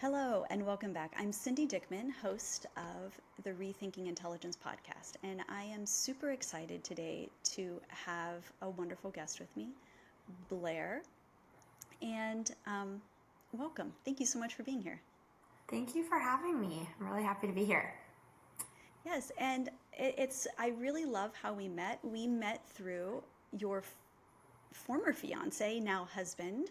Hello and welcome back. I'm Cindy Dickman, host of the Rethinking Intelligence podcast, and I am super excited today to have a wonderful guest with me, Blaire. And welcome. Thank you so much for being here. Thank you for having me. I'm really happy to be here. Yes, and I really love how we met. We met through your former fiance, now husband,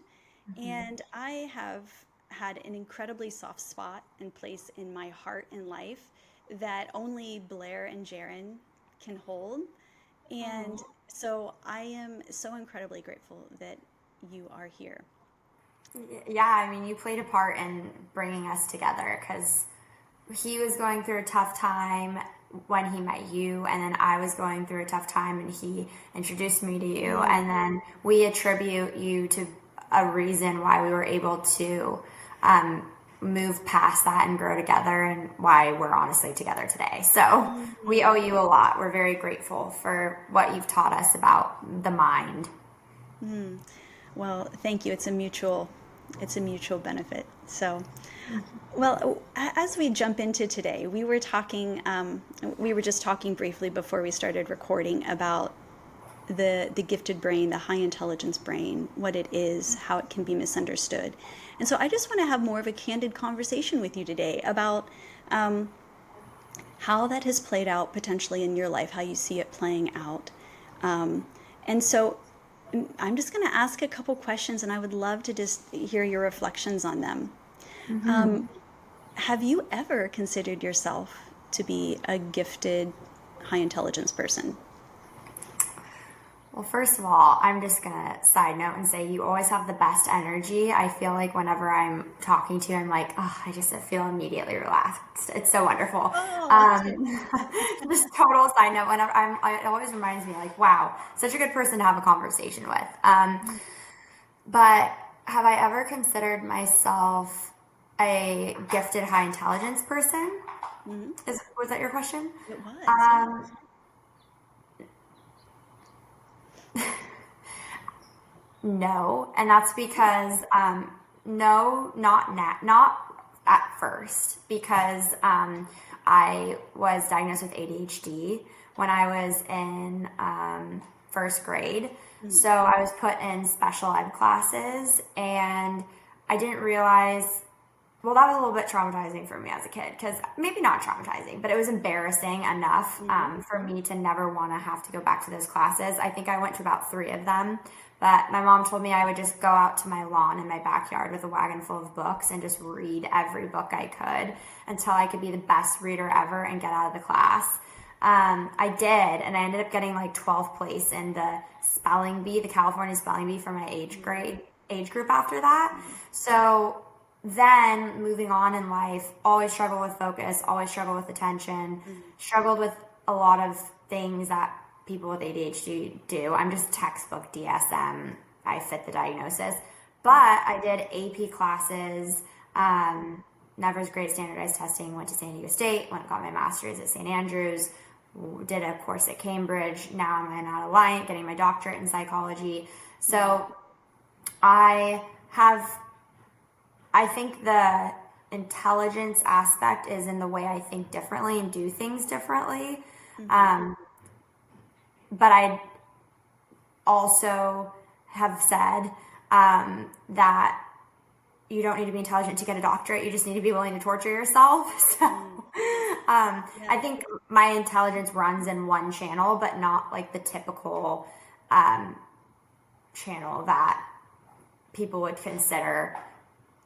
and I have had an incredibly soft spot and place in my heart and life that only Blaire and Jaron can hold. And Oh. so I am so incredibly grateful that you are here. Yeah, I mean, you played a part in bringing us together because he was going through a tough time when he met you, and then I was going through a tough time and he introduced me to you, and then we attribute you to a reason why we were able to move past that and grow together, and why we're honestly together today. So we owe you a lot. We're very grateful for what you've taught us about the mind. Well, thank you. It's a mutual benefit. So, well, as we jump into today, we were just talking briefly before we started recording about the gifted brain, the high intelligence brain, what it is, how it can be misunderstood. And so I just want to have more of a candid conversation with you today about how that has played out potentially in your life, how you see it playing out. And so I'm just going to ask a couple questions, and I would love to just hear your reflections on them. Have you ever considered yourself to be a gifted high intelligence person? Well, first of all, I'm just going to side note and say you always have the best energy. I feel like whenever I'm talking to you, I'm like, oh, I just feel immediately relaxed. It's so wonderful. Just total side note, whenever it always reminds me, like, wow, such a good person to have a conversation with. But have I ever considered myself a gifted high intelligence person? Was that your question? It was, Um, yes. No, and that's because no, not at first, because I was diagnosed with ADHD when I was in first grade. So I was put in special ed classes, and I didn't realize. Well, that was a little bit traumatizing for me as a kid, because maybe not traumatizing, but it was embarrassing enough for me to never want to have to go back to those classes. I think I went to about 3 of them, but my mom told me I would just go out to my lawn in my backyard with a wagon full of books and just read every book I could until I could be the best reader ever and get out of the class. I did, and I ended up getting like 12th place in the spelling bee, the California spelling bee for my age group after that. So then moving on in life, always struggle with focus, always struggle with attention, struggled with a lot of things that people with ADHD do. I'm just textbook DSM. I fit the diagnosis. But I did AP classes, never was great at standardized testing, went to San Diego State, went and got my master's at St. Andrews, did a course at Cambridge. Now I'm an Alliant, getting my doctorate in psychology. So I think the intelligence aspect is in the way I think differently and do things differently. But I also have said that you don't need to be intelligent to get a doctorate. You just need to be willing to torture yourself. So I think my intelligence runs in one channel, but not like the typical channel that people would consider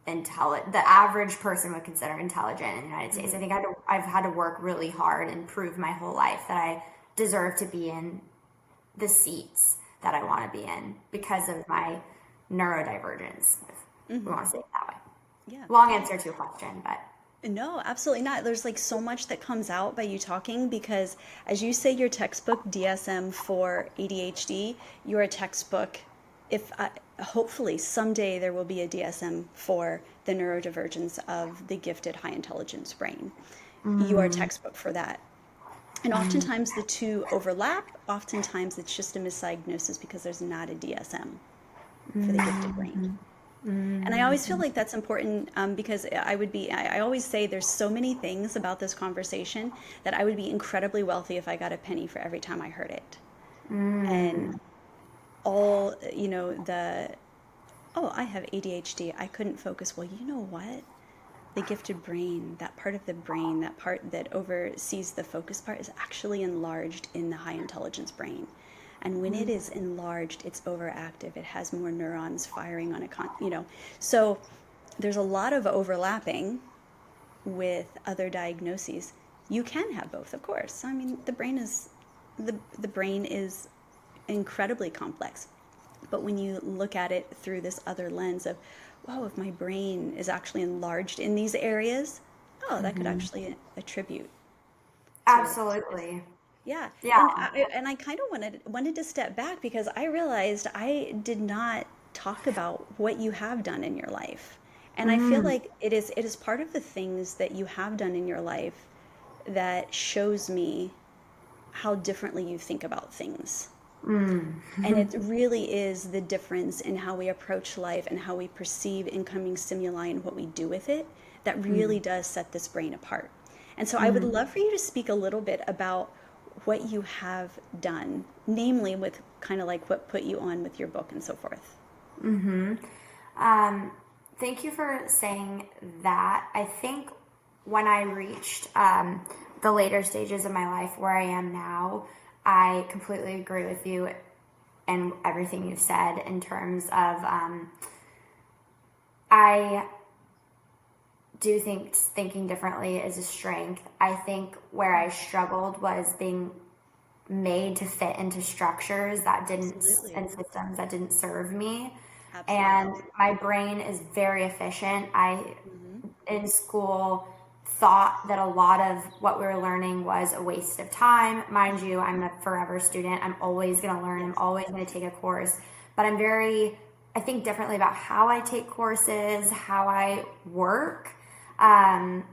the average person would consider intelligent in the United States. I think I've had to work really hard and prove my whole life that I deserve to be in the seats that I want to be in because of my neurodivergence, if we want to say it that way. Yeah. Long answer to a question, but No, absolutely not. There's like so much that comes out by you talking because, as you say, your textbook DSM for ADHD, you're a textbook. If hopefully someday there will be a DSM for the neurodivergence of the gifted high intelligence brain. You are a textbook for that. And oftentimes the two overlap. Oftentimes it's just a misdiagnosis because there's not a DSM for the gifted brain. And I always feel like that's important, because I always say there's so many things about this conversation that I would be incredibly wealthy if I got a penny for every time I heard it. And all, oh, I have ADHD. I couldn't focus. Well, you know what? The gifted brain, that part of the brain, that part that oversees the focus part, is actually enlarged in the high intelligence brain. And when it is enlarged, it's overactive. It has more neurons firing on So there's a lot of overlapping with other diagnoses. You can have both, of course. I mean, the brain is incredibly complex. But when you look at it through this other lens of, wow, if my brain is actually enlarged in these areas, oh, that could actually attribute to this. Absolutely. Yeah, Yeah. and I kind of wanted to step back because I realized I did not talk about what you have done in your life. And I feel like it is part of the things that you have done in your life that shows me how differently you think about things. And it really is the difference in how we approach life and how we perceive incoming stimuli and what we do with it that really does set this brain apart. And so I would love for you to speak a little bit about what you have done, namely with kind of like what put you on with your book and so forth. Thank you for saying that. I think when I reached the later stages of my life where I am now, I completely agree with you and everything you've said in terms of I do think thinking differently is a strength. I think where I struggled was being made to fit into structures that didn't Absolutely. and systems that didn't serve me. Absolutely. And my brain is very efficient. I Hmm. in school thought that a lot of what we were learning was a waste of time. Mind you, I'm a forever student. I'm always going to learn. I'm Yes. always going to take a course. But I think differently about how I take courses, how I work. Um,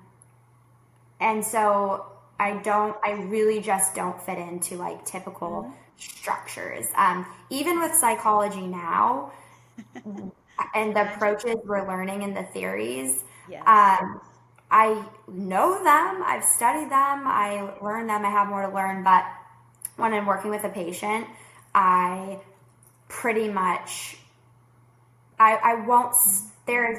and so I really just don't fit into like typical Hmm. structures. Even with psychology now and the Imagine. approaches we're learning and the theories, Yes. um, I know them, I've studied them, I learn them, I have more to learn, but when I'm working with a patient, I pretty much, I won't, there's,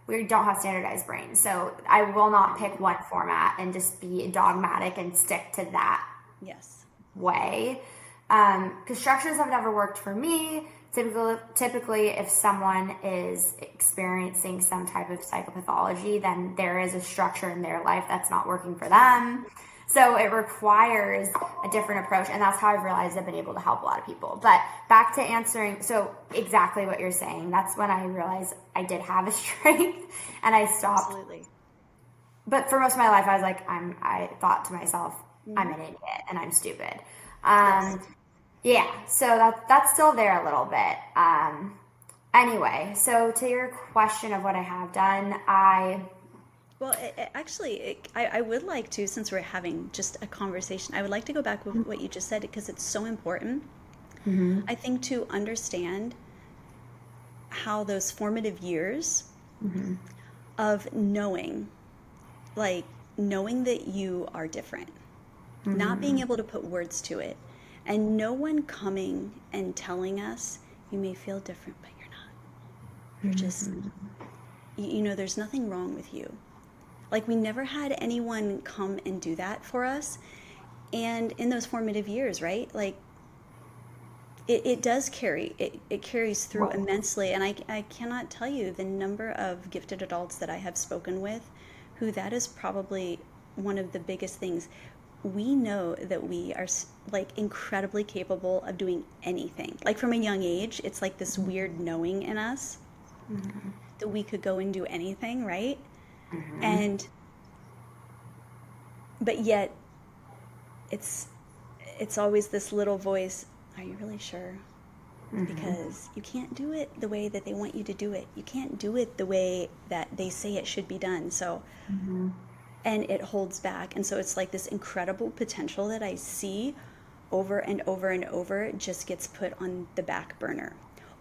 we don't have standardized brains, so I will not pick one format and just be dogmatic and stick to that Yes. way. Because structures have never worked for me. Typically, if someone is experiencing some type of psychopathology, then there is a structure in their life that's not working for them. So it requires a different approach, and that's how I've realized I've been able to help a lot of people. But back to answering, so exactly what you're saying, that's when I realized I did have a strength, and I stopped. Absolutely. But for most of my life, I was like, I thought to myself, I'm Hmm. an idiot and I'm stupid. Yes. Um, yeah, so that's still there a little bit. Anyway, so to your question of what I have done, Well, I would like to, since we're having just a conversation, I would like to go back with what you just said because it's so important. I think to understand how those formative years of like knowing that you are different, not being able to put words to it, and no one coming and telling us you may feel different, but you're not. You're just, there's nothing wrong with you. Like, we never had anyone come and do that for us. And in those formative years, right? Like, it does it carries through immensely. And I cannot tell you the number of gifted adults that I have spoken with who that is probably one of the biggest things. We know that we are like incredibly capable of doing anything. Like from a young age, it's like this weird knowing in us that we could go and do anything, right? And but yet it's it's always this little voice, are you really sure? Because you can't do it the way that they want you to do it. You can't do it the way that they say it should be done. So, and it holds back. And so it's like this incredible potential that I see over and over and over just gets put on the back burner.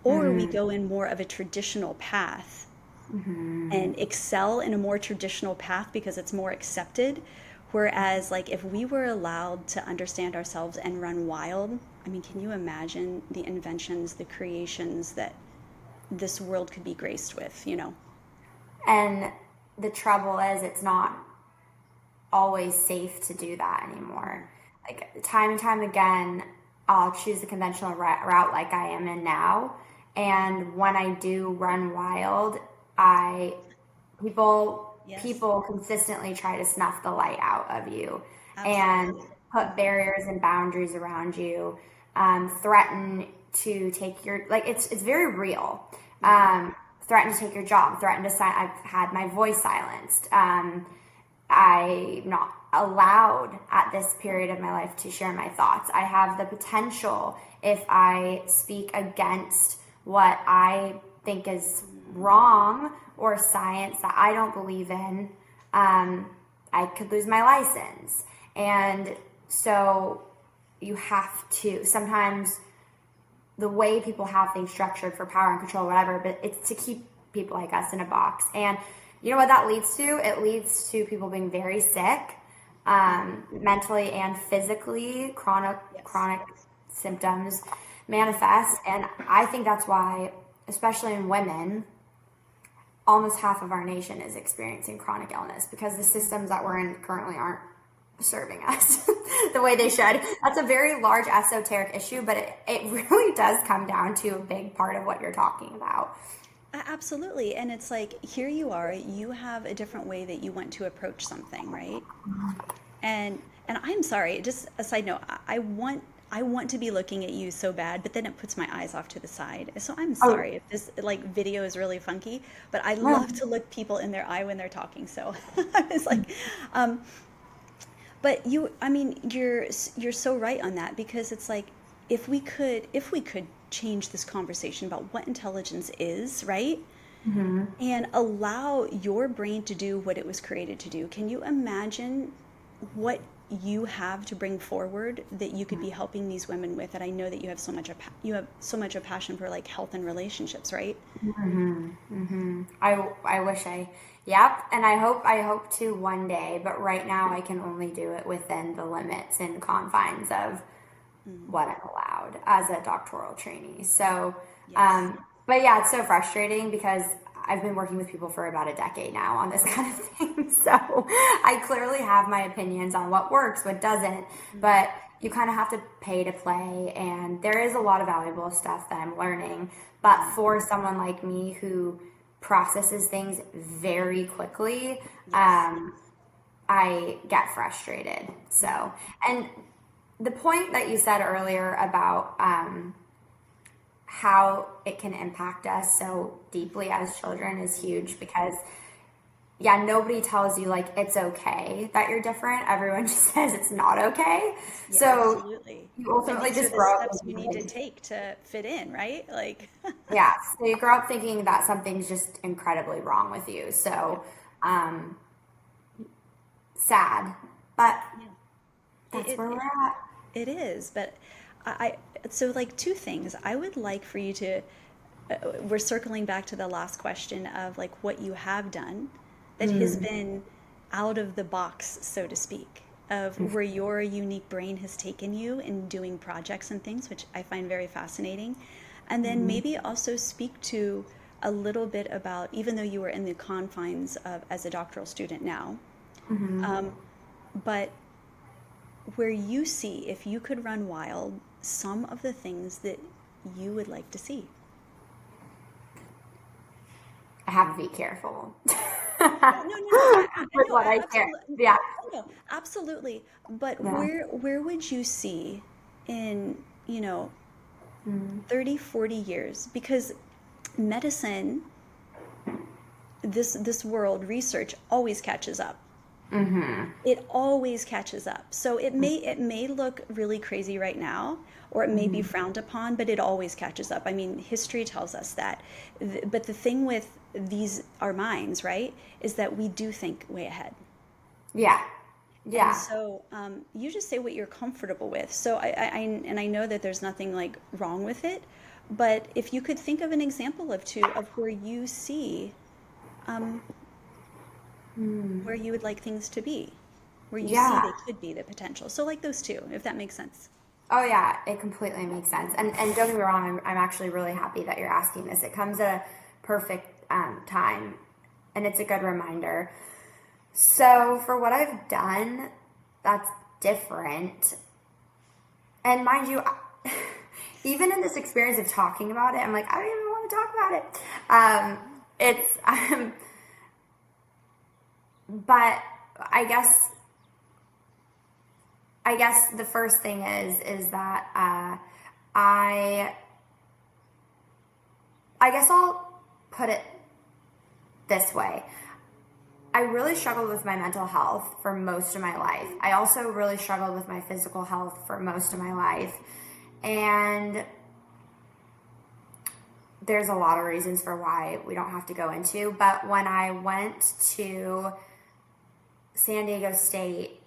or we go in more of a traditional path and excel in a more traditional path because it's more accepted. Whereas, like, if we were allowed to understand ourselves and run wild, I mean, can you imagine the inventions, the creations that this world could be graced with, you know? And the trouble is, it's not always safe to do that anymore. Like time and time again, I'll choose the conventional route like I am in now. And when I do run wild, I Yes, people consistently try to snuff the light out of you and absolutely. put barriers and boundaries around you, threaten to take your like it's very real. Threaten to take your job, threaten to sign. I've had my voice silenced. I'm not allowed at this period of my life to share my thoughts. I have the potential, if I speak against what I think is wrong or science that I don't believe in, I could lose my license. And so you have to sometimes the way people have things structured for power and control, whatever, but it's to keep people like us in a box. And you know what that leads to? It leads to people being very sick, mentally and physically. Yes. Chronic symptoms manifest, and I think that's why, especially in women, almost half of our nation is experiencing chronic illness because the systems that we're in currently aren't serving us the way they should. That's a very large esoteric issue, but it really does come down to a big part of what you're talking about. Absolutely. And it's like, here you are, you have a different way that you want to approach something, right? And I'm sorry, just a side note, I want to be looking at you so bad, but then it puts my eyes off to the side. So I'm Oh, sorry if this like video is really funky, but I no. love to look people in their eye when they're talking. So I was like, um, but you, I mean, you're so right on that because it's like if we could change this conversation about what intelligence is, right? And allow your brain to do what it was created to do. Can you imagine what you have to bring forward that you could be helping these women with? That I know that you have so much you have so much a passion for like health and relationships, right? I wish I, yep, and I hope to one day, but right now I can only do it within the limits and confines of Mm, what I'm allowed as a doctoral trainee. So, yes. but yeah, it's so frustrating because I've been working with people for about a decade now on this kind of thing. So I clearly have my opinions on what works, what doesn't, Mm, but you kind of have to pay to play. And there is a lot of valuable stuff that I'm learning. But mm, for someone like me who processes things very quickly, yes. I get frustrated. Mm, So, and the point that you said earlier about how it can impact us so deeply as children is huge because, yeah, nobody tells you like it's okay that you're different. Everyone just says it's not okay. yeah, So absolutely. you And ultimately these are just the grow up steps we thinking, need to like, take to fit in, right? Like, yeah, so you grow up thinking that something's just incredibly wrong with you. yeah, So um, sad, but yeah. It, that's it, where we're it, at. it is, but so like two things. I would like for you to, we're circling back to the last question of like what you have done that has been out of the box, so to speak, of where your unique brain has taken you in doing projects and things, which I find very fascinating. And then maybe also speak to a little bit about, even though you were in the confines of as a doctoral student now, but where you see if you could run wild some of the things that you would like to see. I have to be careful No, no, no, no. with No, what I share. absolutely. Yeah. No, no, absolutely. But Yeah. where would you see in, 30, 40 years? Because medicine, this world, research always catches up. It always catches up. So it may look really crazy right now, or it may be frowned upon, but it always catches up. I mean, history tells us that. But the thing with these our minds, right, is that we do think way ahead. Yeah. And Yeah. so you just say what you're comfortable with. So and I know that there's nothing like wrong with it, But if you could think of an example of two of where you see um, where you would like things to be, where you see Yeah. they could be the potential. So like those two, if that makes sense. Oh yeah, it completely makes sense. And don't get me wrong, I'm actually really happy that you're asking this. It comes at a perfect time, and it's a good reminder. So for what I've done, that's different. And mind you, even in this experience of talking about it, I'm like, I don't even want to talk about it. It's, but I guess I guess the first thing is that I I guess I'll put it this way. I really struggled with my mental health for most of my life. I also really struggled with my physical health for most of my life. And there's a lot of reasons for why we don't have to go into. But when I went to San Diego State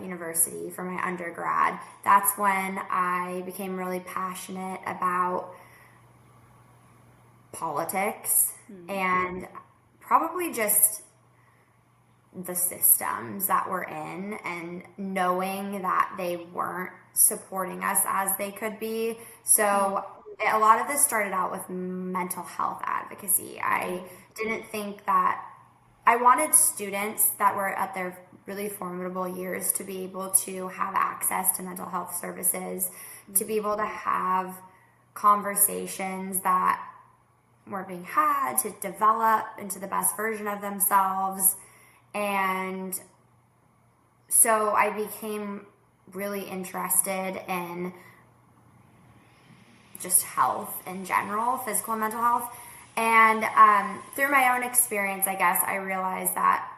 University for my undergrad, that's when I became really passionate about politics and probably just the systems that we're in, and knowing that they weren't supporting us as they could be. So a lot of this started out with mental health advocacy. I didn't think that I wanted students that were at their really formidable years to be able to have access to mental health services, to be able to have conversations that were being had, to develop into the best version of themselves. And so I became really interested in just health in general, physical and mental health. And through my own experience, I guess I realized that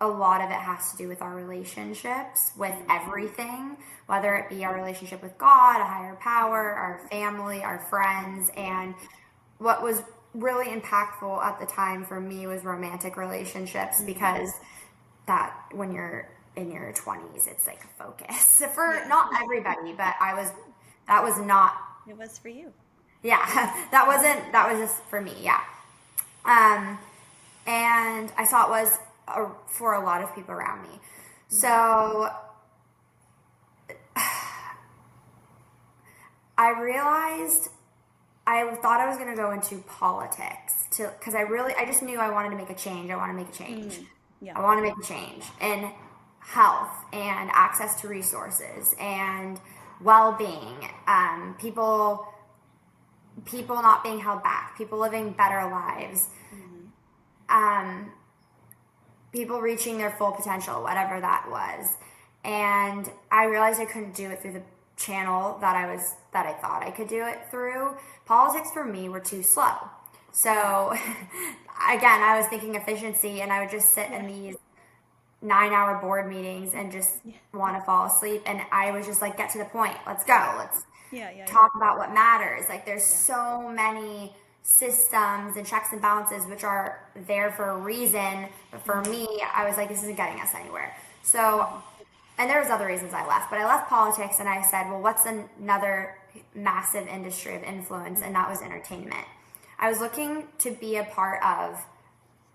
a lot of it has to do with our relationships with everything, whether it be our relationship with God, a higher power, our family, our friends. And what was really impactful at the time for me was romantic relationships, because that when you're in your 20s, it's like a focus for not everybody, but that was not, It was for you. yeah, that was just for me. Yeah. And I saw it was for a lot of people around me. So I realized I thought I was going to go into politics because I just knew I wanted to make a change. I want to make a change. Yeah. I want to make a change in health and access to resources and well-being. People not being held back. People living better lives. People reaching their full potential, whatever that was. And I realized I couldn't do it through the channel that I thought I could do it through. Politics for me were too slow. So again, I was thinking efficiency, and I would just sit in these 9-hour board meetings and just want to fall asleep. And I was just like, get to the point. Let's go. Let's talk about what matters. Like there's so many systems and checks and balances which are there for a reason. But for me, I was like, this isn't getting us anywhere. So, and there was other reasons I left, but I left politics and I said, well, what's another massive industry of influence? And that was entertainment. I was looking to be a part of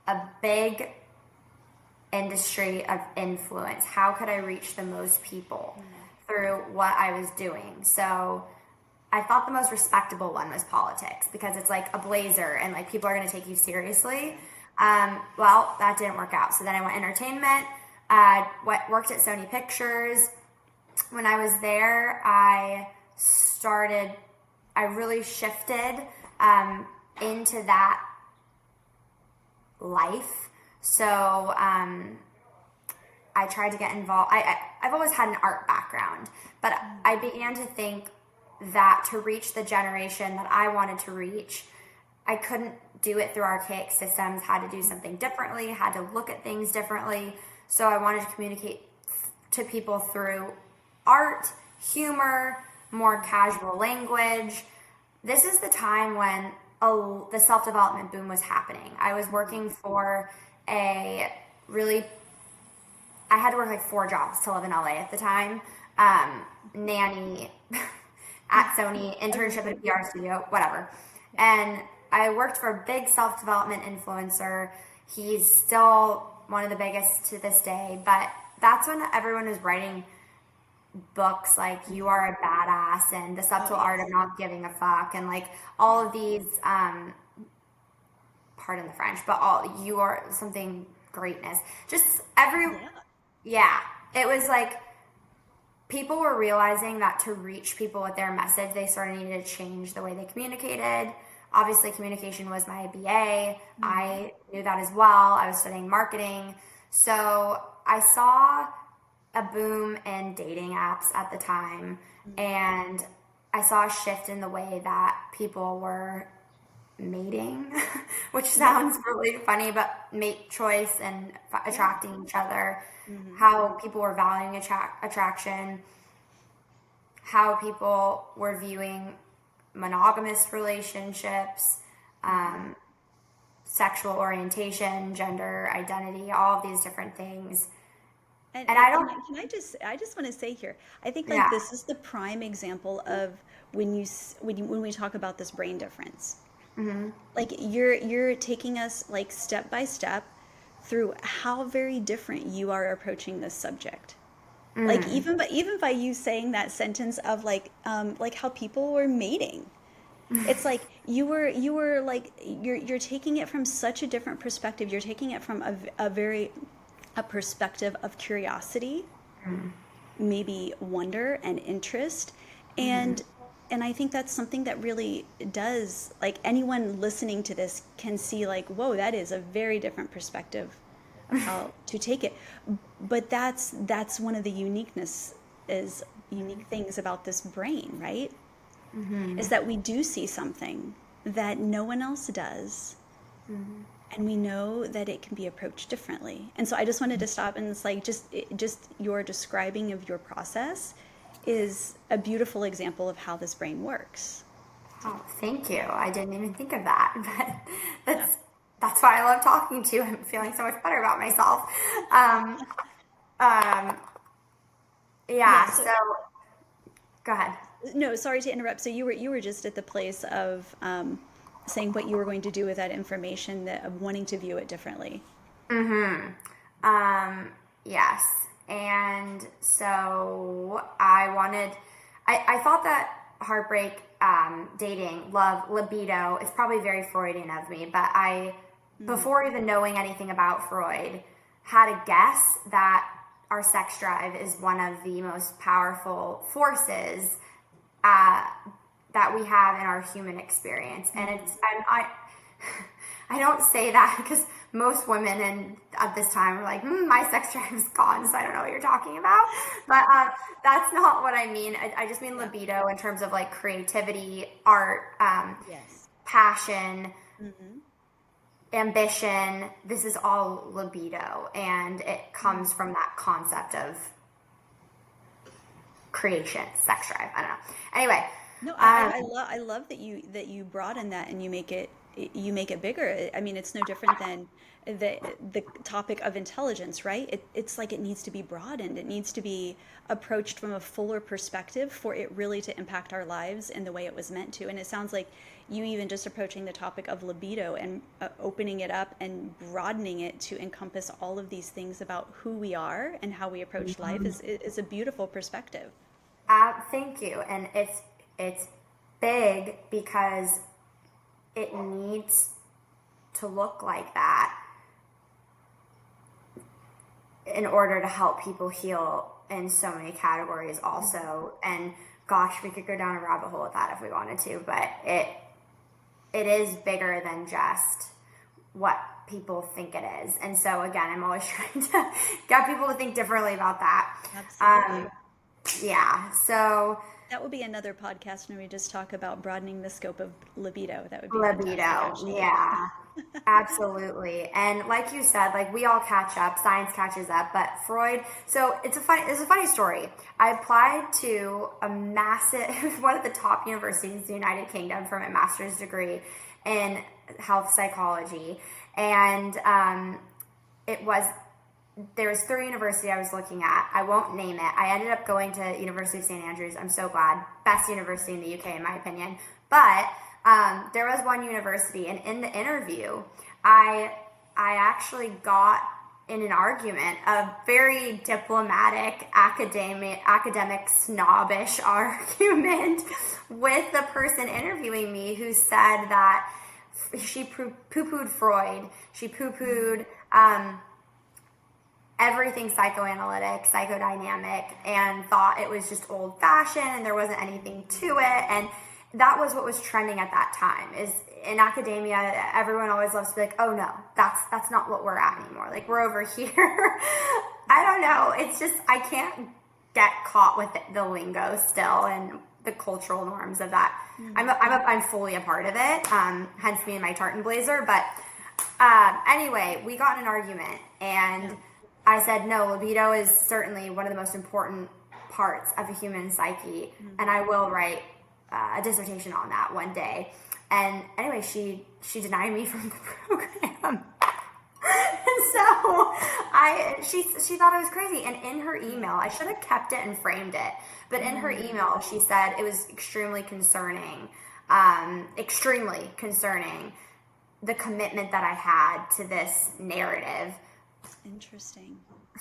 a big industry of influence. How could I reach the most people through what I was doing? So I thought the most respectable one was politics, because it's like a blazer and like people are going to take you seriously. Well, that didn't work out. So then I went entertainment. Worked at Sony Pictures. When I was there, I really shifted into that life. So I tried to get involved. I've always had an art background, but I began to think that to reach the generation that I wanted to reach, I couldn't do it through archaic systems, had to do something differently, had to look at things differently. So I wanted to communicate to people through art, humor, more casual language. This is the time when the self-development boom was happening. I was working for I had to work like 4 jobs to live in LA at the time. Nanny, at Sony, internship at Okay. a PR studio, whatever. Yeah. And I worked for a big self-development influencer. He's still one of the biggest to this day, but that's when everyone was writing books like You Are a Badass and The Oh, Subtle Art of yes. Not Giving a Fuck and like all Yeah. of these pardon the French, but all You Are Something Greatness. Just every Yeah. yeah, it was like people were realizing that to reach people with their message, they sort of needed to change the way they communicated. Obviously, communication was my BA. Hmm. I knew that as well. I was studying marketing. So I saw a boom in dating apps at the time, and I saw a shift in the way that people were mating, which Yeah. sounds really funny, but mate choice and Yeah. attracting each other, Hmm. how people were valuing attraction, how people were viewing monogamous relationships, Hmm. sexual orientation, gender identity, all of these different things. And, And and I can don't, I just want to say here, I think like yeah, this is the prime example of when we talk about this brain difference. Like you're taking us like step by step through how very different you are approaching this subject. Like even by you saying that sentence of like how people were mating. It's like you were like you're taking it from such a different perspective. You're taking it from a very a perspective of curiosity, maybe wonder and interest, and I think that's something that really does, like, anyone listening to this can see like, whoa, that is a very different perspective of how to take it. But that's one of the unique things about this brain, right? Is that we do see something that no one else does, and we know that it can be approached differently. And so I just wanted to stop, and it's like just your describing of your process is a beautiful example of how this brain works. oh, thank you. I didn't even think of that, but Yeah. that's why I love talking to you. I'm feeling so much better about myself. Um, um, Yeah, yeah. so So go ahead. no, sorry to interrupt. So you were just at the place of saying what you were going to do with that information, that of wanting to view it differently. Um, yes. And so I thought that heartbreak, dating, love, libido, it's probably very Freudian of me, but Hmm. before even knowing anything about Freud, had a guess that our sex drive is one of the most powerful forces uh, that we have in our human experience. And Hmm. I don't say that because most women at this time are like, my sex drive is gone, so I don't know what you're talking about. But that's not what I mean. I just mean Yeah. libido in terms of like creativity, art, Yes. passion, Hmm. ambition. This is all libido, and it comes from that concept of creation, sex drive. I don't know. Anyway, No, um, I love that you broaden that and you make it bigger. I mean, it's no different than the topic of intelligence, right? It's like it needs to be broadened. It needs to be approached from a fuller perspective for it really to impact our lives in the way it was meant to. And it sounds like you even just approaching the topic of libido and opening it up and broadening it to encompass all of these things about who we are and how we approach life is a beautiful perspective. thank you. And it's big because it needs to look like that in order to help people heal in so many categories also. And gosh, we could go down a rabbit hole with that if we wanted to, but it is bigger than just what people think it is. And so again, I'm always trying to get people to think differently about that. Absolutely. Yeah. So That would be another podcast when we just talk about broadening the scope of libido. That would be fantastic, libido, actually. yeah, absolutely. And like you said, like we all catch up, science catches up, but Freud. So it's a funny story. I applied to a massive, one of the top universities in the United Kingdom for my master's degree in health psychology, and it was there was 3 universities I was looking at. I won't name it. I ended up going to University of St. Andrews. I'm so glad. Best university in the UK, in my opinion. But there was one university, and in the interview, I actually got in an argument, a very diplomatic, academic snobbish argument with the person interviewing me, who said that she poo-pooed Freud. She poo-pooed everything psychoanalytic, psychodynamic, and thought it was just old-fashioned and there wasn't anything to it. And that was what was trending at that time. Is in academia, everyone always loves to be like, oh no, that's not what we're at anymore. Like, we're over here. I don't know. It's just, I can't get caught with the lingo still and the cultural norms of that. I'm fully a part of it. Hence me and my tartan blazer. But anyway, we got in an argument, and I said, no, libido is certainly one of the most important parts of a human psyche, and I will write a dissertation on that one day. And anyway, she denied me from the program. And so she thought I was crazy. And in her email, I should have kept it and framed it, but in her email, she said it was extremely concerning, the commitment that I had to this narrative. Interesting.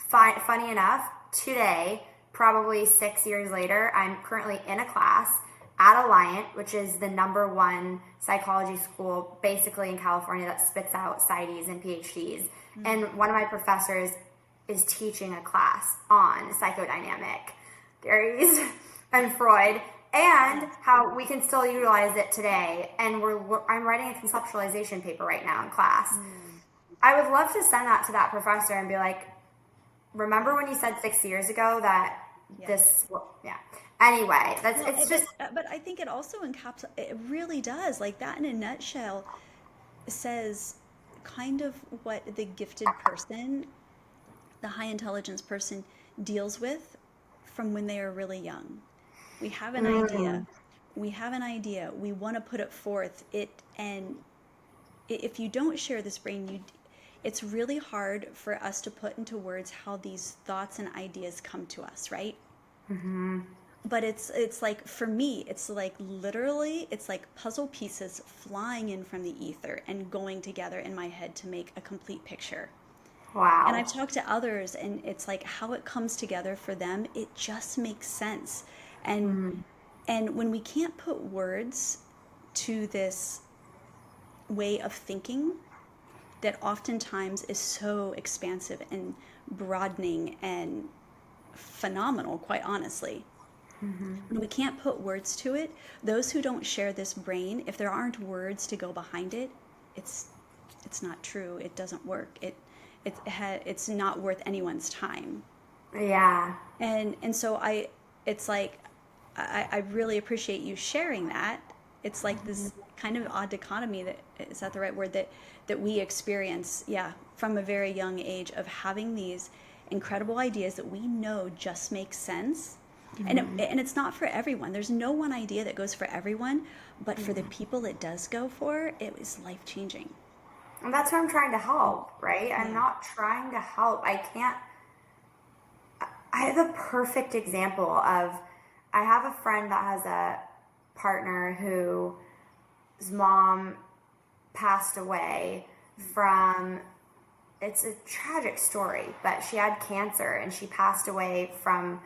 Funny enough, today, probably 6 years later, I'm currently in a class at Alliant, which is the #1 psychology school basically in California that spits out PsyDs and PhDs. And one of my professors is teaching a class on psychodynamic theories and Freud, and how we can still utilize it today. And I'm writing a conceptualization paper right now in class. I would love to send that to that professor and be like, remember when you said 6 years ago that this, Anyway, but I think it also it really does, like, that in a nutshell says kind of what the gifted person, the high intelligence person, deals with from when they are really young. We have an idea. We want to put it forth. And if you don't share this brain, it's really hard for us to put into words how these thoughts and ideas come to us, right? But it's like, for me, it's like literally, it's like puzzle pieces flying in from the ether and going together in my head to make a complete picture. Wow. And I've talked to others, and it's like how it comes together for them, it just makes sense. And when we can't put words to this way of thinking that oftentimes is so expansive and broadening and phenomenal, quite honestly. When we can't put words to it, those who don't share this brain, if there aren't words to go behind it, it's not true. It doesn't work. It's not worth anyone's time. Yeah. And so it's like, I really appreciate you sharing that. It's like this kind of odd dichotomy, that is that the right word, that we experience, from a very young age, of having these incredible ideas that we know just make sense. And it's not for everyone. There's no one idea that goes for everyone, but for the people it does go for, it was life-changing. And that's what I'm trying to help, right? I'm not trying to help. I have a perfect example of, I have a friend that has a partner whose mom passed away from, it's a tragic story, but she had cancer, and she passed away from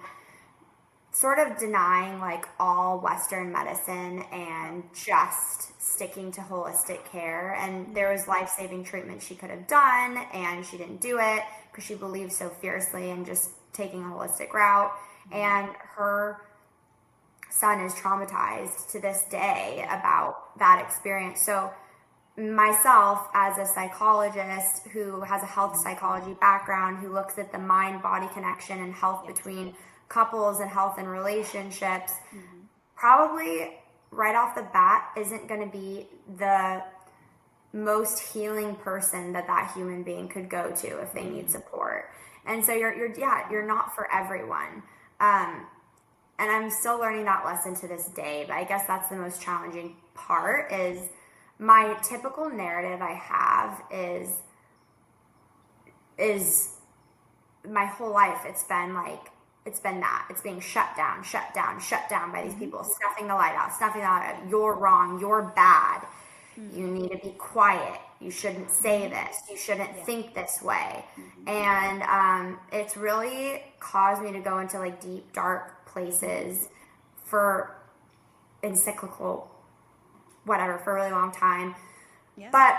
sort of denying like all Western medicine and just sticking to holistic care. And there was life-saving treatment she could have done, and she didn't do it because she believed so fiercely in just taking a holistic route. And her son is traumatized to this day about that experience. So myself, as a psychologist who has a health psychology background, who looks at the mind-body connection and health between couples and health and relationships, probably right off the bat isn't going to be the most healing person that human being could go to if they need support. And so you're not for everyone. And I'm still learning that lesson to this day, but I guess that's the most challenging part. Is my typical narrative I have is my whole life, it's been like, it's been that. It's being shut down, shut down, shut down by these people, snuffing the light out, snuffing the light out. You're wrong. You're bad. You need to be quiet. You shouldn't say this. You shouldn't Yeah. think this way. And it's really caused me to go into like deep, dark places for encyclical, whatever, for a really long time. Yeah. But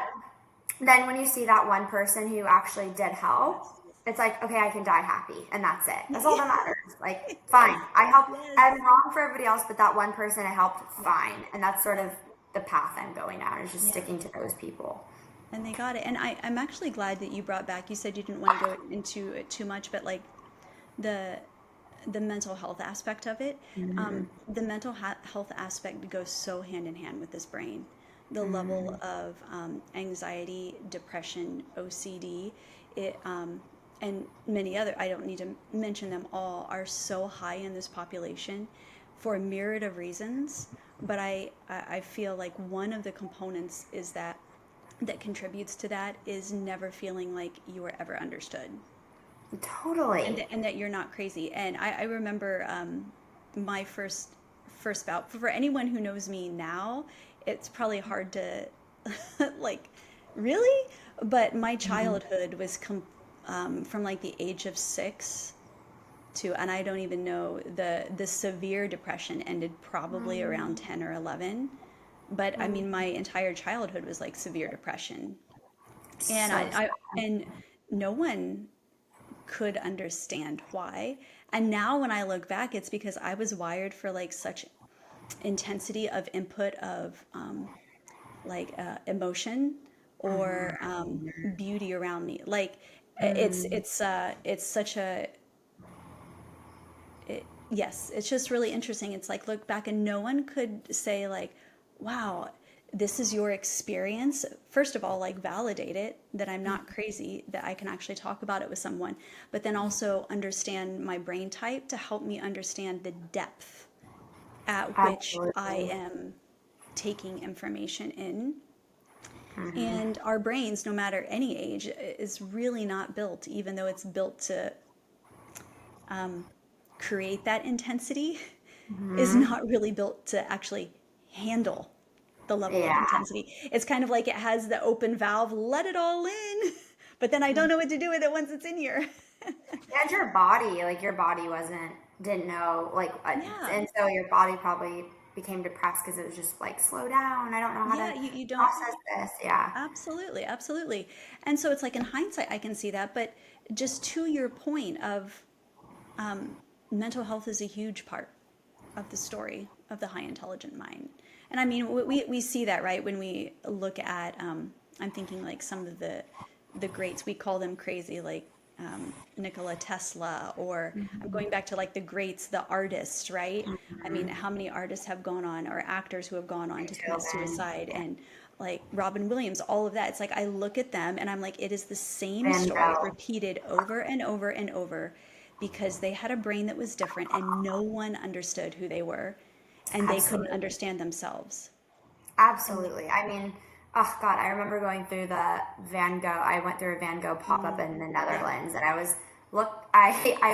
then when you see that one person who actually did help, it's like, okay, I can die happy, and that's it. That's all that matters. Like, fine, I helped. Yes. I'm wrong for everybody else, but that one person I helped, fine. And that's sort of the path I'm going down, is just Yeah. sticking to those people. And they got it. And I'm actually glad that you brought back, you said you didn't want to go into it too much, but like the the mental health aspect of it. The mental health aspect goes so hand in hand with this brain. The level of anxiety, depression, OCD, it, and many other, I don't need to mention them all, are so high in this population for a myriad of reasons. But I feel like one of the components is that contributes to that is never feeling like you are ever understood, Totally. and that you're not crazy. And I remember my first bout. For anyone who knows me now, it's probably hard to like really, but my childhood was from like the age of 6 to, and I don't even know, the severe depression ended probably around 10 or 11. But I mean, my entire childhood was like severe depression, and So and no one could understand why. And now when I look back, it's because I was wired for like such intensity of input of emotion or beauty around me. Like it's such a yes, it's just really interesting. It's like look back and no one could say like, wow, this is your experience. First of all, like validate it that I'm not crazy, that I can actually talk about it with someone, but then also understand my brain type to help me understand the depth at which I absolutely. am taking information in. And our brains, no matter any age, is really not built, even though it's built to create that intensity, is not really built to actually handle the level of Yeah. intensity. It's kind of like it has the open valve, let it all in, but then I don't know what to do with it once it's in here. And your body, like your body didn't know, like, Yeah. and so your body probably became depressed because it was just like, slow down. I don't know how Yeah, to you don't. process this. Yeah. Absolutely, absolutely. And so it's like in hindsight, I can see that. But just to your point of mental health is a huge part of the story of the high intelligent mind. And I mean, we see that, right? When we look at, I'm thinking like some of the greats, we call them crazy, like Nikola Tesla, or I'm going back to like the greats, the artists, right? I mean, how many artists have gone on, or actors who have gone on to commit Beethoven, suicide, and like Robin Williams, all of that. It's like I look at them and I'm like, it is the same Van story Gogh. repeated over and over and over because they had a brain that was different and no one understood who they were and they couldn't Absolutely. understand themselves. And Absolutely. I mean, oh God, I remember going through the Van Gogh. I went through a Van Gogh pop up in the yeah, Netherlands, and I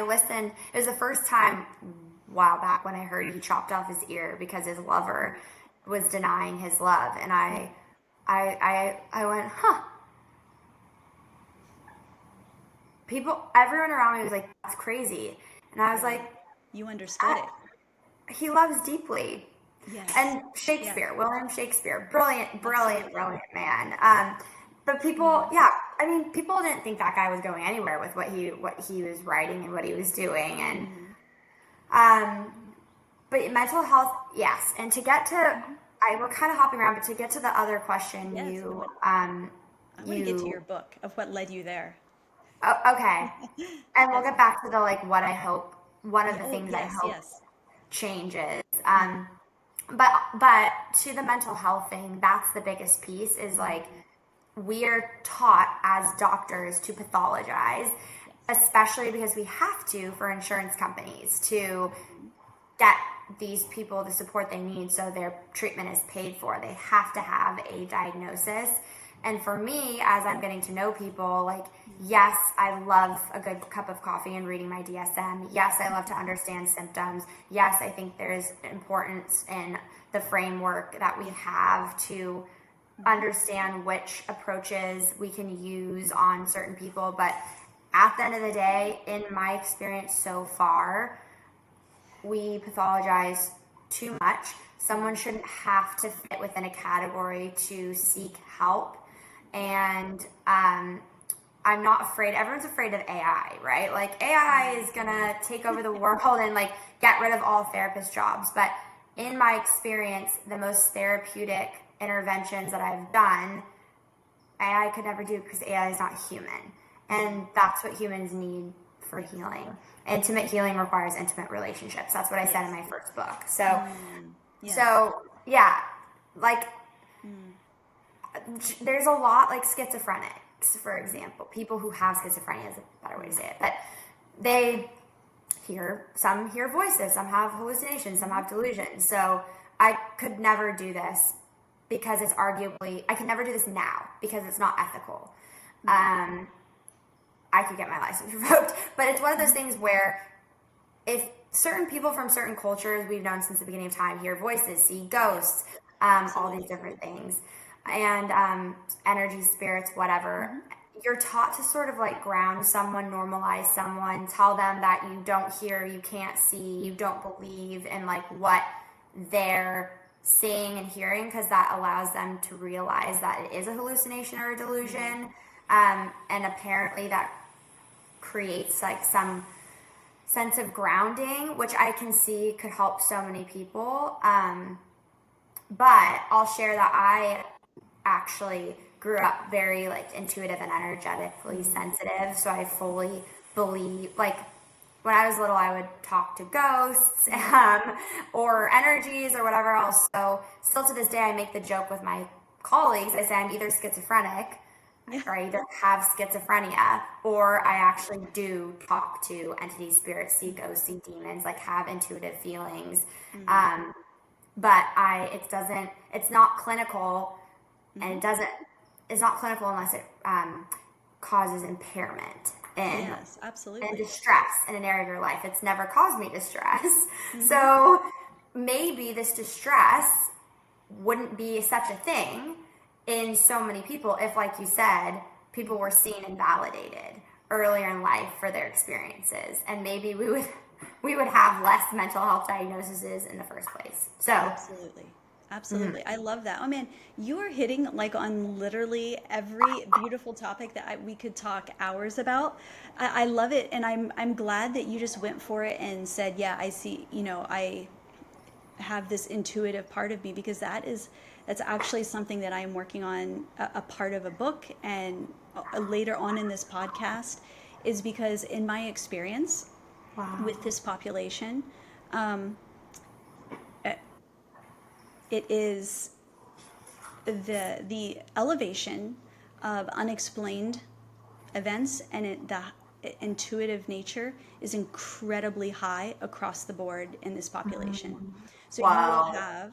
listened. It was the first time a while back when I heard he chopped off his ear because his lover was denying his love, and yeah, I went, huh. Everyone around me was like, that's crazy, and I was yeah. like, You understood it. he loves deeply. Yes. And Yeah, Shakespeare, William Shakespeare, brilliant, brilliant, absolutely. brilliant man. But people, yeah, I mean, people didn't think that guy was going anywhere with what he was writing and what he was doing, and um, but mental health, yes. And to get to, we're kind of hopping around, but to get to the other question, Yes. What I want to get to you, your book of what led you there. oh, okay, and we'll That's get back to the like what I hope. One of yeah. the Oh, things I yes, hope yes. changes. But to the mental health thing, that's the biggest piece is like we're taught as doctors to pathologize, Yes. especially because we have to for insurance companies to get these people the support they need so their treatment is paid for. They have to have a diagnosis And for me, as I'm getting to know people, like, yes, I love a good cup of coffee and reading my DSM. Yes, I love to understand symptoms. Yes, I think there's importance in the framework that we have to understand which approaches we can use on certain people. But at the end of the day, in my experience so far, we pathologize too much. Someone shouldn't have to fit within a category to seek help. And I'm not afraid. Everyone's afraid of AI, right? Like, AI is gonna take over the world and like get rid of all therapist jobs. But in my experience, the most therapeutic interventions that I've done, AI could never do, because AI is not human. And that's what humans need for healing. Intimate healing requires intimate relationships. That's what I said in my first book. So, Yes. so yeah, like there's a lot, like schizophrenics, for example, people who have schizophrenia is a better way to say it, but some hear voices, some have hallucinations, some have delusions. So I could never do this because it's arguably, I could never do this now because it's not ethical. I could get my license revoked, but it's one of those things where if certain people from certain cultures we've known since the beginning of time hear voices, see ghosts, all these different things, and energy, spirits, whatever, you're taught to sort of like ground someone, normalize someone, tell them that you don't hear, you can't see, you don't believe in like what they're seeing and hearing, because that allows them to realize that it is a hallucination or a delusion. And apparently that creates like some sense of grounding, which I can see could help so many people. But I'll share that I actually grew up very like intuitive and energetically sensitive. So I fully believe, like, when I was little, I would talk to ghosts or energies or whatever else. So still to this day, I make the joke with my colleagues. I say I'm either schizophrenic, or I either have schizophrenia, or I actually do talk to entities, spirits, see ghosts, see demons, like have intuitive feelings. But it's not clinical, and it's not clinical unless it causes impairment and distress in an area of your life. It's never caused me distress. So maybe this distress wouldn't be such a thing in so many people if, like you said, people were seen and validated earlier in life for their experiences, and maybe we would have less mental health diagnoses in the first place. So Absolutely. I love that. Oh man, you are hitting like on literally every beautiful topic that we could talk hours about. I love it, and I'm glad that you just went for it and said, yeah, I see, I have this intuitive part of me, because that's actually something that I'm working on, a part of a book, and later on in this podcast, is because in my experience with this population, it is the elevation of unexplained events, and the intuitive nature is incredibly high across the board in this population. So you will have,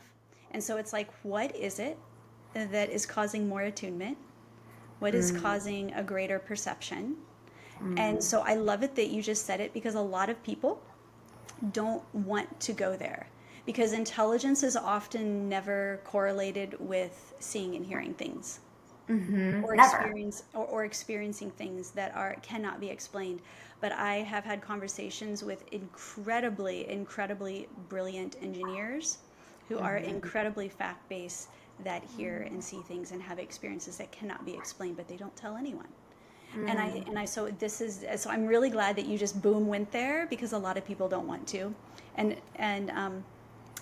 and so it's like, what is it that is causing more attunement? What is causing a greater perception? And so I love it that you just said it, because a lot of people don't want to go there, because intelligence is often never correlated with seeing and hearing things, or never. or experiencing things that cannot be explained. But I have had conversations with incredibly brilliant engineers who are incredibly fact-based, that hear and see things and have experiences that cannot be explained, but they don't tell anyone. So I'm really glad that you just boom went there, because a lot of people don't want to, and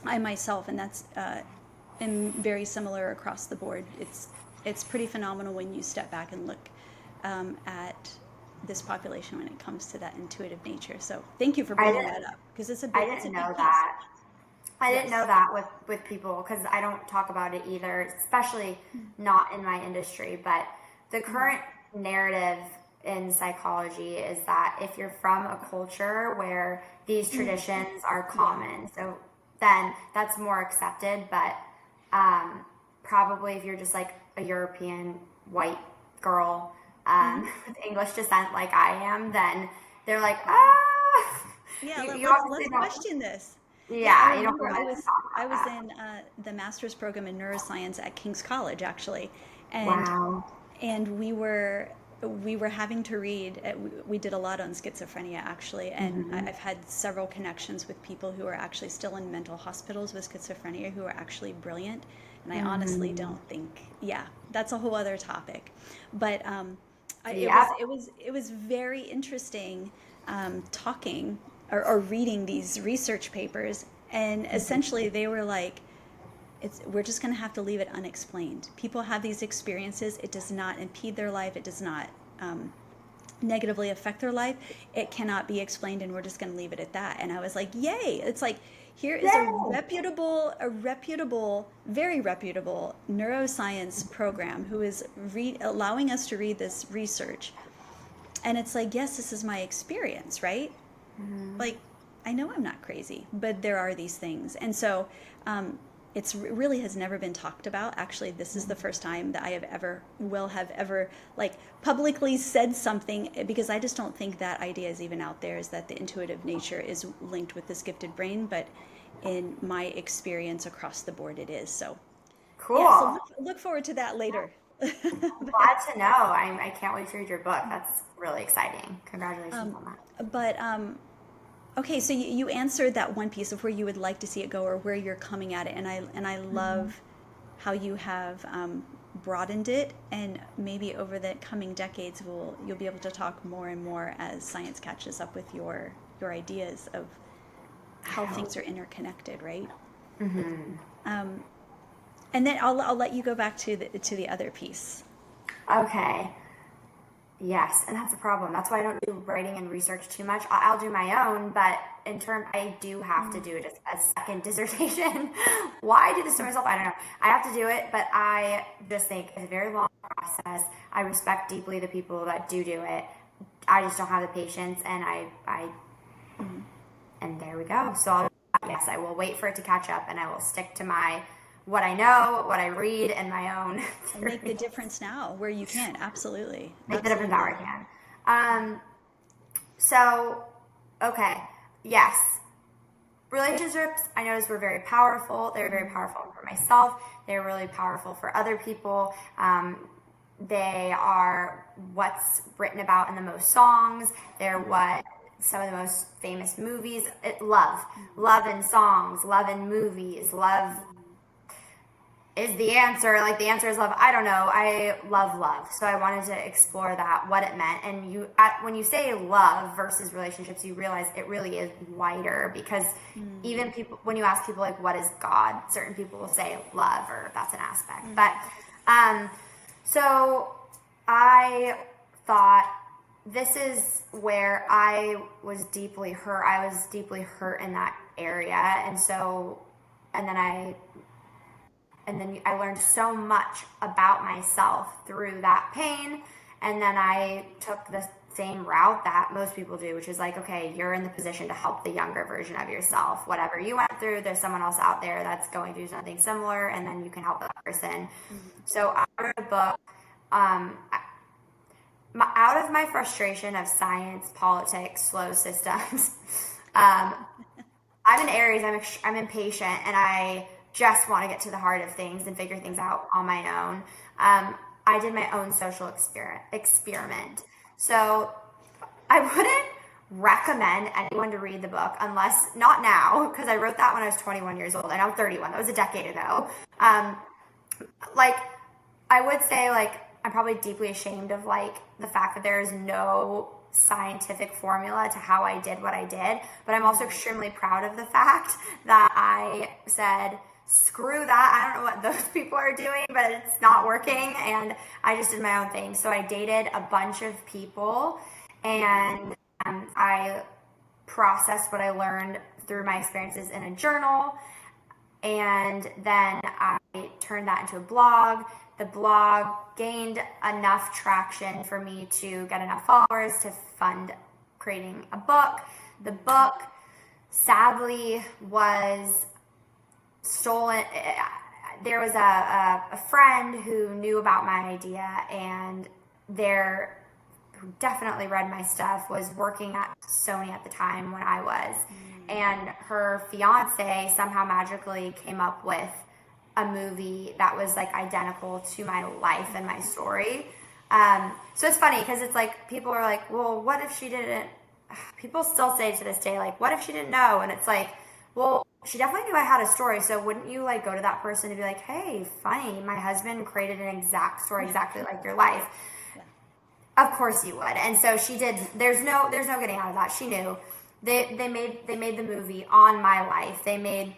I myself, and that's am very similar across the board. It's pretty phenomenal when you step back and look at this population when it comes to that intuitive nature. So thank you for bringing that up, because it's a big piece. I didn't know that with people, because I don't talk about it either, especially not in my industry. But the current narrative in psychology is that if you're from a culture where these traditions are common, so then that's more accepted. But probably if you're just like a European white girl with English descent like I am, then they're like, Yeah. Yeah, you let's obviously don't, question this. Yeah, I yeah, you don't remember want to talk I about was that. in the master's program in neuroscience at King's College actually, and Wow. we were having to read. We did a lot on schizophrenia actually, and Hmm. I've had several connections with people who are actually still in mental hospitals with schizophrenia who are actually brilliant. And I honestly Hmm. don't think, yeah, that's a whole other topic. But Yep. it was very interesting talking or reading these research papers, and essentially they were like, we're just going to have to leave it unexplained. People have these experiences. It does not impede their life. It does not negatively affect their life. It cannot be explained, and we're just going to leave it at that. And I was like, yay! It's like here is Yay. a reputable, very reputable neuroscience program who is allowing us to read this research. And it's like, yes, this is my experience, right? Hmm. Like, I know I'm not crazy, but there are these things. And so it's really has never been talked about. Actually, this is the first time that I have ever, will have ever, like, publicly said something, because I just don't think that idea is even out there, is that the intuitive nature is linked with this gifted brain. But in my experience across the board, it is. So, yeah, so Cool. look forward to that later. But, Glad to know. I can't wait to read your book. That's really exciting. Congratulations um, on that. but okay, so you answered that one piece of where you would like to see it go or where you're coming at it, and I Mhm. love how you have broadened it, and maybe over the coming decades, you'll be able to talk more and more as science catches up with your ideas of I how hope. things are interconnected, right? Hmm. Um, and then I'll let you go back to the other piece. Okay. Yes, and that's a problem. That's why I don't do writing and research too much. I'll do my own, but in turn, I do have to Mm, do it as a second dissertation. Why I do this to myself? I don't know. I have to do it, but I just think it's a very long process. I respect deeply the people that do it. I just don't have the patience, and mm. and there we go. So yes, I will wait for it to catch up, and I will stick to my what I know, what I read, and my own And make the theories. difference now where you can. Absolutely, Make the difference absolutely. hour I can. So, okay, yes, relationships I noticed were very powerful. They were very Mm, powerful for myself. They were really powerful for other people. They are what's written about in the most songs. They're mm, what some of the most famous movies. Love, mm, love in songs, love in movies, love mm. is the answer. Like the answer is love. I don't know. I love love, so I wanted to explore that, what it meant. And when you say love versus relationships, you realize it really is wider, because Mm, even people, when you ask people like what is God, certain people will say love, or that's an aspect. But mm, um, so I thought this is where I was deeply hurt. I was deeply hurt in that area, and so and then I learned so much about myself through that pain. And then I took the same route that most people do, which is like, okay, you're in the position to help the younger version of yourself. Whatever you went through, there's someone else out there that's going through something similar, and then you can help that person. mm, So I wrote a book. Um, Out of my frustration of science, politics, slow systems, um, I'm an Aries. I'm impatient, and I just want to get to the heart of things and figure things out on my own. I did my own social experiment. So I wouldn't recommend anyone to read the book unless not now, because I wrote that when I was 21 years old and I'm 31. That was a decade ago. Um, like I would say like I'm probably deeply ashamed of like the fact that there is no scientific formula to how I did what I did, but I'm also mm, extremely proud of the fact that I said screw that. I don't know what those people are doing, but it's not working, and I just did my own thing. So I dated a bunch of people, and I processed what I learned through my experiences in a journal, and then I turned that into a blog. The blog gained enough traction for me to get enough followers to fund creating a book. The mm, book sadly was stolen. there was a friend who knew about my idea, and who definitely read my stuff, was working at Sony at the time when I was. And her fiance somehow magically came up with a movie that was like identical to my life and my story. So it's funny because it's like people are like, well, what if she didn't? People still say to this day, like, what if she didn't know? And it's like, well, she definitely knew I had a story. So wouldn't you like go to that person and be like, hey, funny, my husband created an exact story exactly like your life? Of course you would. And so she did. There's no getting out of that. She knew. They made the movie on my life. They made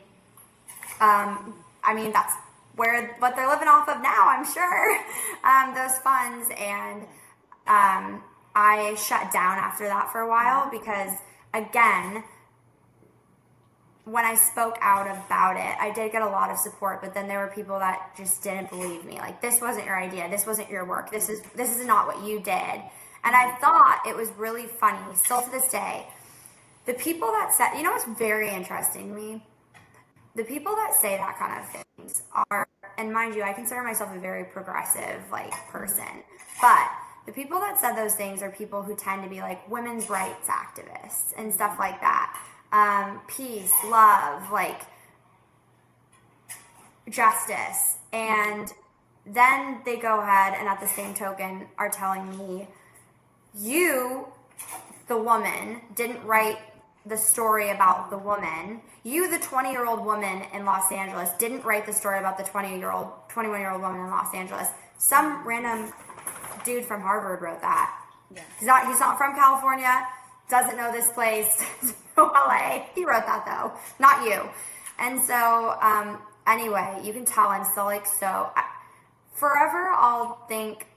I mean, that's what they're living off of now, I'm sure. Those funds. And I shut down after that for a while because, again, when I spoke out about it, I did get a lot of support, but then there were people that just didn't believe me. Like, this wasn't your idea. This wasn't your work. This is not what you did. And I thought it was really funny, still to this day. The people that said, you know what's very interesting to me? The people that say that kind of things are, and mind you, I consider myself a very progressive like person, but the people that said those things are people who tend to be like women's rights activists and stuff like that. Peace, love, like justice. And then they go ahead and at the same token are telling me, you, the woman, didn't write the story about the woman. You, the 20-year-old woman in Los Angeles, didn't write the story about the 21-year-old woman in Los Angeles. Some random dude from Harvard wrote that. Yeah. He's not from California, doesn't know this place, LA. He wrote that though, not you. And so, anyway, you can tell I'm still like, forever I'll think,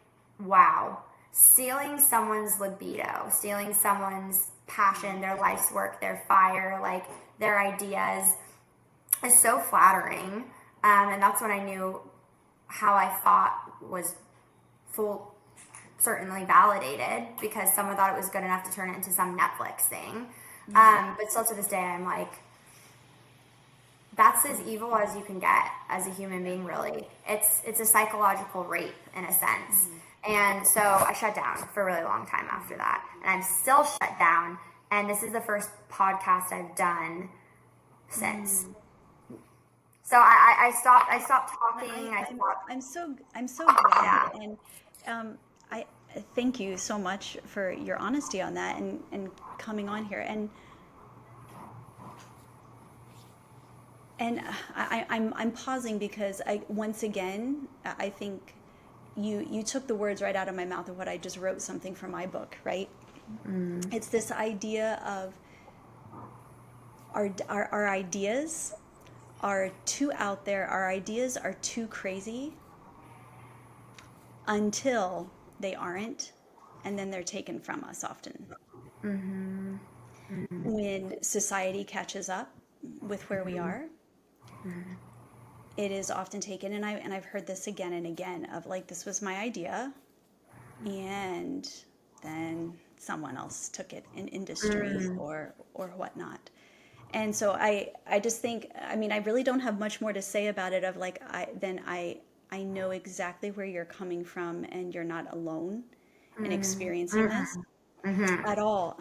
wow, stealing someone's libido, stealing someone's passion, their life's work, their fire, like their ideas is so flattering. And that's when I knew how I thought was certainly validated, because someone thought it was good enough to turn it into some Netflix thing. But still to this day, I'm like, that's as evil as you can get as a human being, really. It's a psychological rape in a sense. And so I shut down for a really long time after that. And I'm still shut down. And this is the first podcast I've done since. So I stopped talking. I'm so glad. Yeah. And I thank you so much for your honesty on that and coming on here. And I'm pausing because once again I think you took the words right out of my mouth of what I just wrote something for my book, right? It's this idea of our ideas are too out there, our ideas are too crazy until they aren't, and then they're taken from us often. When society catches up with where we are, it is often taken, and I've heard this again and again of like, this was my idea, and then someone else took it in industry or whatnot. And so I just think, I mean, I really don't have much more to say about it, of like, I know exactly where you're coming from, and you're not alone in experiencing this at all,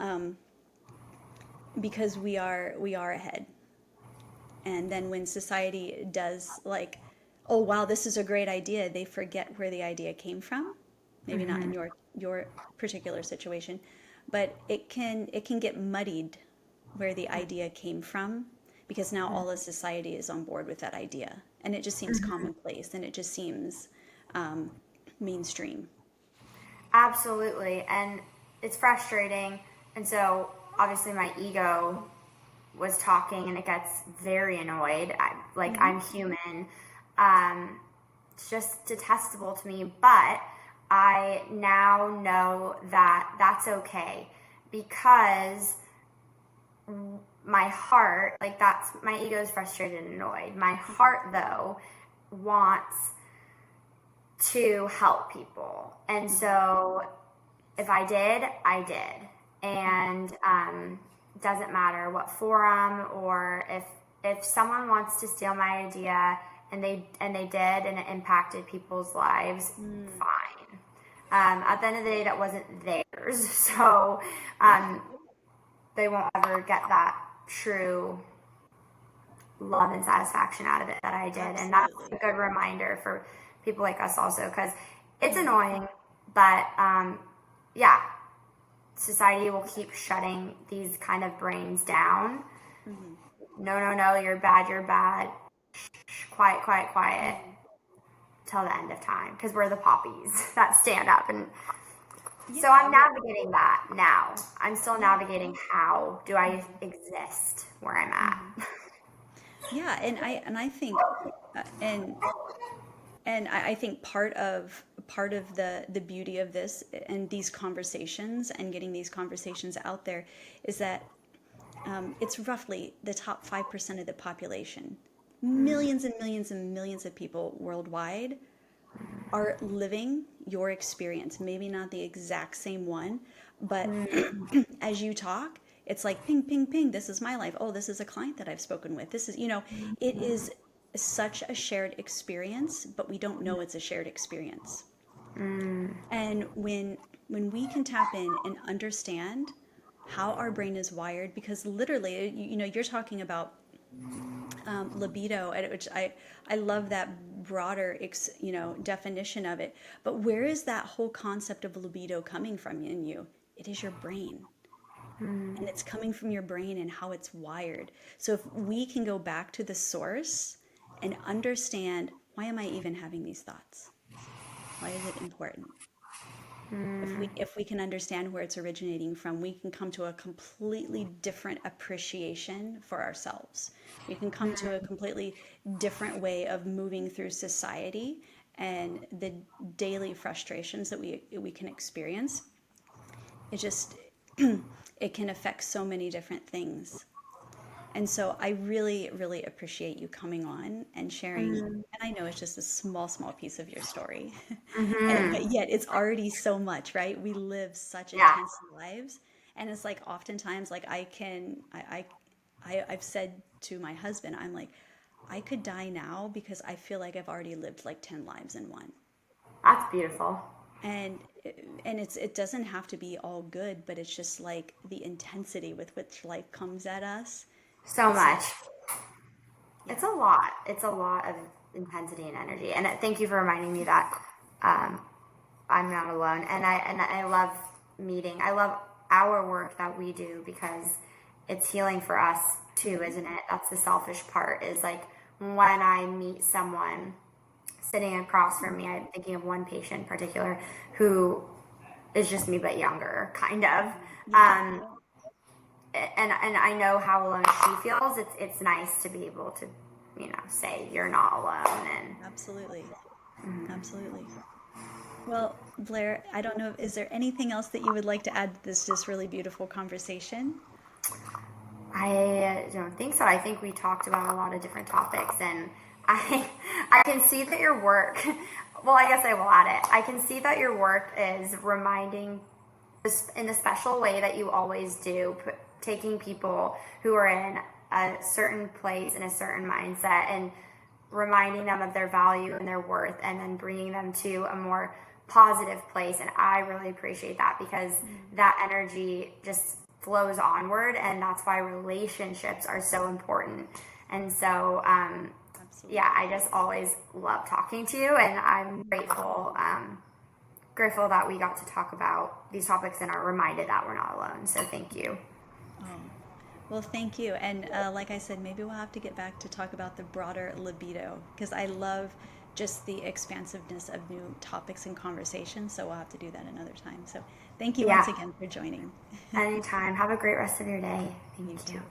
because we are ahead. And then when society does like, oh wow, this is a great idea, they forget where the idea came from. Maybe not in your particular situation, but it can get muddied where the idea came from, because now all of society is on board with that idea, and it just seems commonplace, and it just seems mainstream. Absolutely. And it's frustrating. And so obviously my ego was talking, and it gets very annoyed. I'm human. It's just detestable to me, but I now know that that's okay, because my heart, my ego is frustrated and annoyed. My heart, though, wants to help people. And so if I did, I did. And it doesn't matter what forum, or if someone wants to steal my idea and they did, and it impacted people's lives. Mm. Fine. At the end of the day, that wasn't theirs, so Yeah, they won't ever get that true love and satisfaction out of it that I did. And that's a absolutely. good reminder for people like us also, because it's Mm. annoying, but yeah, society will keep shutting these kind of brains down. Hmm. No, no, no, you're bad, you're bad. Quiet, quiet, quiet Hmm. till the end of time, because we're the poppies that stand up. And so Yeah, I'm well, navigating that now. I'm still yeah. navigating how do I Hmm. exist where I'm at. Hmm. Yeah, and I think uh, and and I think part of the beauty of this and these conversations and getting these conversations out there is that it's roughly the top 5% of the population. Millions and millions and millions of people worldwide are living your experience. Maybe not the exact same one, but as you talk, it's like ping, ping, ping. This is my life. Oh, this is a client that I've spoken with. This is, it is such a shared experience, but we don't know it's a shared experience. And when we can tap in and understand how our brain is wired, because literally, you're talking about libido, which I love that broader definition of it. But where is that whole concept of libido coming from in you? It is your brain, and it's coming from your brain and how it's wired. So if we can go back to the source and understand, why am I even having these thoughts? Why is it important? If we can understand where it's originating from, we can come to a completely different appreciation for ourselves. We can come to a completely different way of moving through society and the daily frustrations that we can experience. It just it can affect so many different things. And so I really, really appreciate you coming on and sharing. And I know it's just a small, small piece of your story, Mm-hmm. but yet it's already so much, right? We live such Yeah, intense lives. And it's like oftentimes, like I've said to my husband, I'm like, I could die now because I feel like I've already lived like 10 lives in one. that's beautiful. And it doesn't have to be all good, but it's just like the intensity with which life comes at us. So It's much. like, It's yeah. a lot. It's a lot of intensity and energy. And thank you for reminding me that um, I'm not alone. And I love meeting. I love our work that we do because it's healing for us too, Hmm. isn't it? That's the selfish part. Is like when I meet someone sitting across from me. I'm thinking of one patient in particular who is just me but younger, kind of. Yeah, Um, and I know how alone she feels. It's nice to be able to, say you're not alone. And absolutely. Absolutely. Well, Blaire, I don't know, is there anything else that you would like to add to this just really beautiful conversation? I don't think so. I think we talked about a lot of different topics, and I I can see that your work. Well, I guess I will add it. I can see that your work is reminding in the special way that you always do, taking people who are in a certain place in a certain mindset and reminding them of their value and their worth, and then bringing them to a more positive place. And I really appreciate that because Mm, that energy just flows onward, and that's why relationships are so important. And so yeah, absolutely. I just always love talking to you, and I'm grateful that we got to talk about these topics and are reminded that we're not alone. So thank you. Oh, well, thank you. And like I said, maybe we'll have to get back to talk about the broader libido because I love just the expansiveness of new topics and conversations. So we'll have to do that another time. So thank you once Yeah, again for joining. anytime. Have a great rest of your day. You Thank you. too.